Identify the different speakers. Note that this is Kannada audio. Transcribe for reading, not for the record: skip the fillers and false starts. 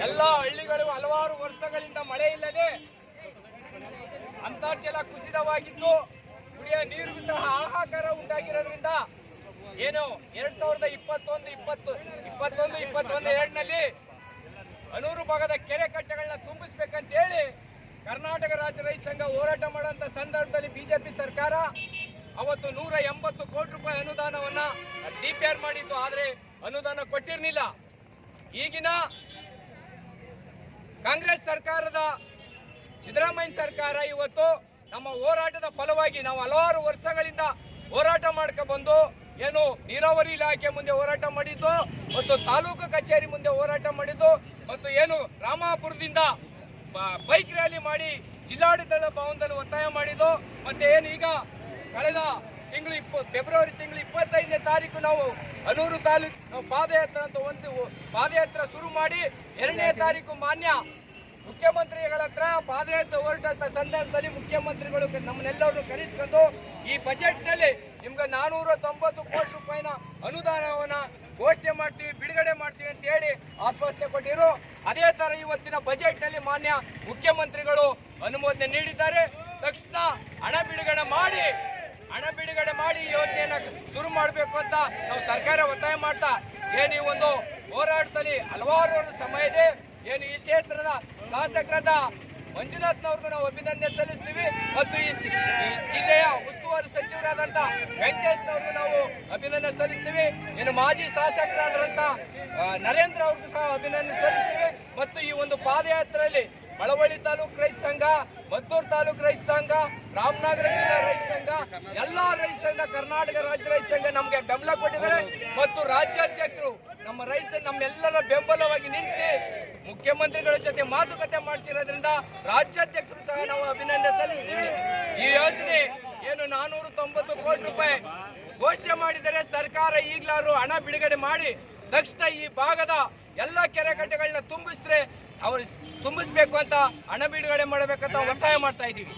Speaker 1: ಎಲ್ಲ ಹಳ್ಳಿಗಳು ಹಲವಾರು ವರ್ಷಗಳಿಂದ ಮಳೆ ಇಲ್ಲದೆ ಅಂತರ್ಜಲ ಕುಸಿತವಾಗಿದ್ದು ಕುಡಿಯ ನೀರಿಗೂ ಸಹ ಹಾಹಾಕಾರ ಉಂಟಾಗಿರೋದ್ರಿಂದ ಏನು 2021-22ರಲ್ಲಿ ಅನೂರು ಭಾಗದ ಕೆರೆ ಕಟ್ಟೆಗಳನ್ನ ತುಂಬಿಸಬೇಕಂತ ಹೇಳಿ ಕರ್ನಾಟಕ ರಾಜ್ಯ ರೈತ ಸಂಘ ಹೋರಾಟ ಮಾಡುವಂತ ಸಂದರ್ಭದಲ್ಲಿ ಬಿಜೆಪಿ ಸರ್ಕಾರ ಅವತ್ತು 180 ಕೋಟಿ ರೂಪಾಯಿ ಅನುದಾನವನ್ನ DPR ಮಾಡಿತ್ತು. ಆದ್ರೆ ಅನುದಾನ ಕೊಟ್ಟಿರಲಿಲ್ಲ. ಈಗಿನ ಕಾಂಗ್ರೆಸ್ ಸರ್ಕಾರದ ಸಿದ್ದರಾಮಯ್ಯ ಸರ್ಕಾರ ಇವತ್ತು ನಮ್ಮ ಹೋರಾಟದ ಫಲವಾಗಿ ನಾವು ಹಲವಾರು ವರ್ಷಗಳಿಂದ ಹೋರಾಟ ಮಾಡ್ಕೊಂಡು ಬಂದು ಏನು ನೀರಾವರಿ ಇಲಾಖೆ ಮುಂದೆ ಹೋರಾಟ ಮಾಡಿದ್ದು ಮತ್ತು ತಾಲೂಕು ಕಚೇರಿ ಮುಂದೆ ಹೋರಾಟ ಮಾಡಿದ್ದು ಮತ್ತು ಏನು ರಾಮಾಪುರದಿಂದ ಬೈಕ್ ರ್ಯಾಲಿ ಮಾಡಿ ಜಿಲ್ಲಾಡಳಿತ ಭವನದಲ್ಲಿ ಒತ್ತಾಯ ಮಾಡಿದ್ದು ಮತ್ತೆ ಏನು ಈಗ ಕಳೆದ ತಿಂಗಳು ಫೆಬ್ರವರಿ ತಿಂಗಳು 25ನೇ ತಾರೀಕು ನಾವು ಅನೂರು ತಾಲೂಕು ಪಾದಯಾತ್ರೆ ಅಂತ ಒಂದು ಪಾದಯಾತ್ರೆ ಶುರು ಮಾಡಿ 2ನೇ ತಾರೀಕು ಮಾನ್ಯ ಮುಖ್ಯಮಂತ್ರಿಗಳ ಹತ್ರ ಪಾದಯಾತ್ರೆ ಹೊರಟ ಸಂದರ್ಭದಲ್ಲಿ ಮುಖ್ಯಮಂತ್ರಿಗಳು ನಮ್ಮನ್ನೆಲ್ಲರನ್ನು ಕರೆಸಿಕೊಂಡು ಈ ಬಜೆಟ್ ನಲ್ಲಿ ನಿಮ್ಗೆ 490 ಕೋಟಿ ರೂಪಾಯಿನ ಅನುದಾನವನ್ನ ಘೋಷಣೆ ಮಾಡ್ತೀವಿ, ಬಿಡುಗಡೆ ಮಾಡ್ತೀವಿ ಅಂತ ಹೇಳಿ ಆಶ್ವಾಸನೆ ಕೊಟ್ಟಿರು. ಅದೇ ತರ ಇವತ್ತಿನ ಬಜೆಟ್ ನಲ್ಲಿ ಮಾನ್ಯ ಮುಖ್ಯಮಂತ್ರಿಗಳು ಅನುಮೋದನೆ ನೀಡಿದ್ದಾರೆ. ತಕ್ಷಣ ಹಣ ಬಿಡುಗಡೆ ಮಾಡಿ ಯೋಜನೆಯನ್ನ ಶುರು ಮಾಡಬೇಕು ಅಂತ ನಾವು ಸರ್ಕಾರ ಒತ್ತಾಯ ಮಾಡ್ತಾ ಏನು ಒಂದು ಹೋರಾಟದಲ್ಲಿ ಹಲವಾರು ಸಮಯ ಇದೆ. ಏನು ಈ ಕ್ಷೇತ್ರದ ಶಾಸಕರಾದ ಮಂಜುನಾಥ್ನವ್ರಿಗೂ ನಾವು ಅಭಿನಂದನೆ ಸಲ್ಲಿಸ್ತೀವಿ ಮತ್ತು ಈ ಜಿಲ್ಲೆಯ ಉಸ್ತುವಾರಿ ಸಚಿವರಾದಂತ ವೆಂಕಟೇಶ್ನವ್ರಿಗೂ ನಾವು ಅಭಿನಂದನೆ ಸಲ್ಲಿಸ್ತೀವಿ. ಇನ್ನು ಮಾಜಿ ಶಾಸಕರಾದಂತ ನರೇಂದ್ರ ಅವ್ರಿಗೂ ಸಹ ಅಭಿನಂದನೆ ಸಲ್ಲಿಸ್ತೀವಿ. ಮತ್ತು ಈ ಒಂದು ಪಾದಯಾತ್ರೆಯಲ್ಲಿ ಮಳವಳ್ಳಿ ತಾಲೂಕು ರೈತ ಸಂಘ, ಮದ್ದೂರು ತಾಲೂಕು ರೈತ ಸಂಘ, ರಾಮನಗರ ಜಿಲ್ಲಾ ರೈತ ಸಂಘ, ಎಲ್ಲಾ ರೈತ ಸಂಘ, ಕರ್ನಾಟಕ ರಾಜ್ಯ ರೈತ ಸಂಘ ನಮಗೆ ಬೆಂಬಲ ಕೊಟ್ಟಿದ್ದಾರೆ. ಮತ್ತು ರಾಜ್ಯಾಧ್ಯಕ್ಷರು ನಮ್ಮೆಲ್ಲರ ಬೆಂಬಲವಾಗಿ ನಿಂತು ಮುಖ್ಯಮಂತ್ರಿಗಳ ಜೊತೆ ಮಾತುಕತೆ ಮಾಡಿಸಿರೋದ್ರಿಂದ ರಾಜ್ಯಾಧ್ಯಕ್ಷರು ಸಹ ನಾವು ಅಭಿನಂದನೆ ಸಲ್ಲಿಸ್ತೀವಿ. ಈ ಯೋಜನೆ ಏನು 490 ಕೋಟಿ ರೂಪಾಯಿ ಘೋಷಣೆ ಮಾಡಿದರೆ ಸರ್ಕಾರ ಈಗಲಾರು ಹಣ ಬಿಡುಗಡೆ ಮಾಡಿ ತಕ್ಷಣ ಈ ಭಾಗದ ಎಲ್ಲ ಕೆರೆ ಕಟ್ಟೆಗಳನ್ನ ತುಂಬಿಸ್ಬೇಕು ಅಂತ ಹಣ ಬಿಡುಗಡೆ ಮಾಡಬೇಕಂತ ಒತ್ತಾಯ ಮಾಡ್ತಾ ಇದ್ದೀವಿ.